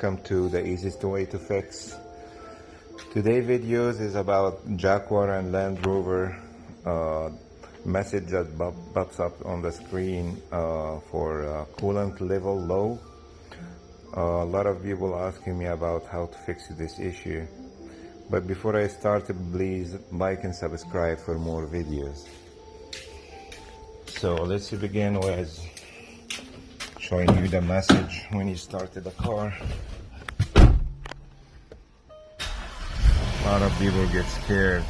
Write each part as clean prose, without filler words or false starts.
welcome to the easiest way to fix. Today's videos is about Jaguar and Land Rover message that pops up on the screen for coolant level low. A lot of people asking me about how to fix this issue, but before I start, please like and subscribe for more videos. So let's begin with showing you the message when you started the car. A lot of people get scared.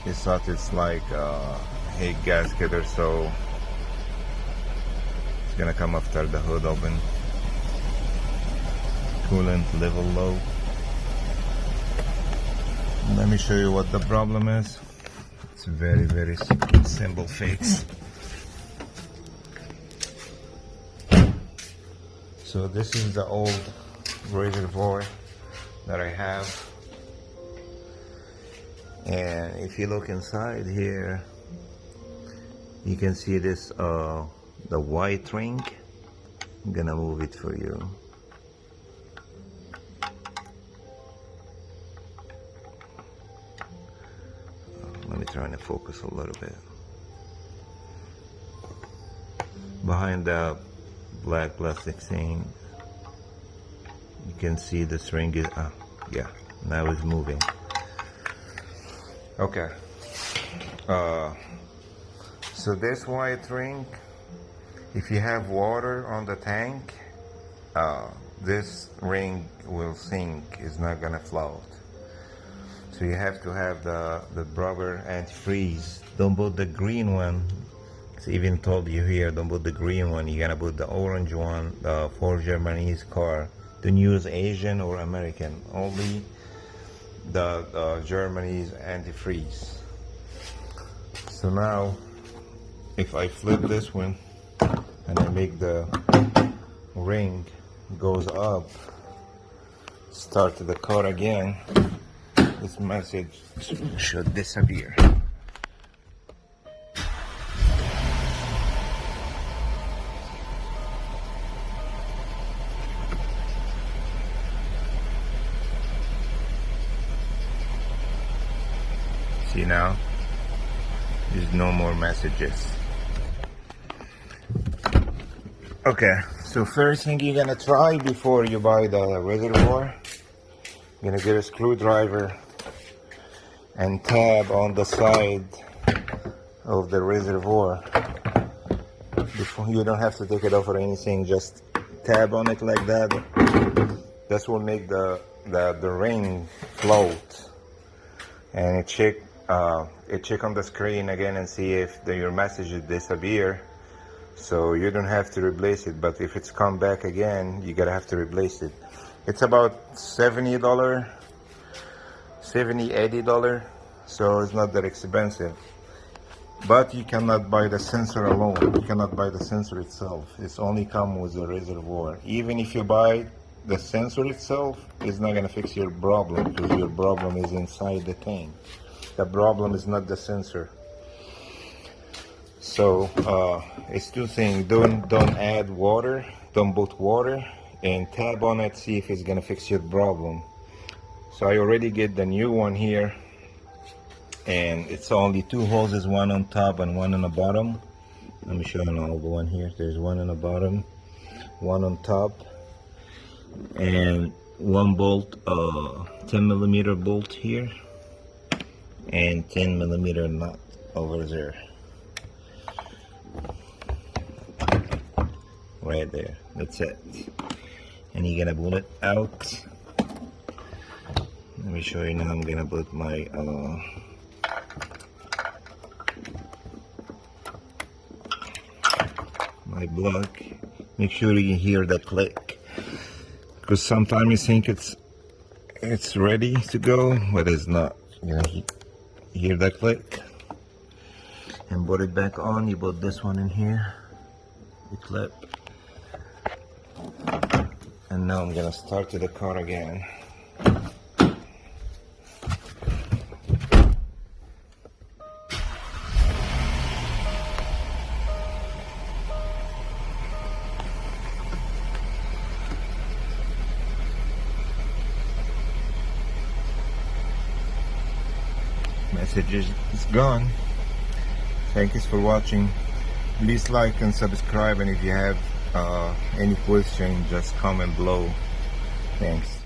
They thought it's like a heat gasket or so. It's gonna come after the hood open. Coolant level low. Let me show you what the problem is. It's a very simple fix. So this is the old reservoir that I have, and if you look inside here, you can see this the white ring. I'm gonna move it for you. Let me try to focus a little bit. Behind the black plastic thing, you can see this ring is yeah, now it's moving. Okay, so this white ring, if you have water on the tank, this ring will sink, it's not gonna float. So you have to have the proper antifreeze. Don't put the green one. It's even told you here, don't put the green one, you're gonna put the orange one for Germany's car. Don't use Asian or American, only the Germany's antifreeze. So now, if I flip this one and I make the ring goes up, start the car again, this message should disappear. See now, there's no more messages. Okay, so first thing you're gonna try before you buy the reservoir, you're gonna get a screwdriver and tab on the side of the reservoir. Before, you don't have to take it off or anything, just tab on it like that. This will make the ring float, and it check on the screen again and see if your messages disappear, so you don't have to replace it. But if it's come back again, you gotta have to replace it. It's about $70, $80, so it's not that expensive. But you cannot buy the sensor alone. You cannot buy the sensor itself. It's only come with the reservoir. Even if you buy the sensor itself, it's not gonna fix your problem, because your problem is inside the tank. The problem is not the sensor. So it's two things. Don't add water. Don't put water, and tab on it, see if it's gonna fix your problem. So I already get the new one here, and it's only two hoses, one on top and one on the bottom. Let me show you all the one here. There's one on the bottom, one on top, and one bolt, 10mm bolt here, and 10mm nut over there, right there. That's it. And you're gonna pull it out. Let me show you now. I'm gonna put my my block. Make sure you hear the click, because sometimes you think it's ready to go, but it's not. You know, hear that click, and put it back on. You put this one in here, the clip, and now I'm gonna start the car again. message is gone. Thank you for watching. Please like and subscribe, and if you have any question, just comment below. Thanks.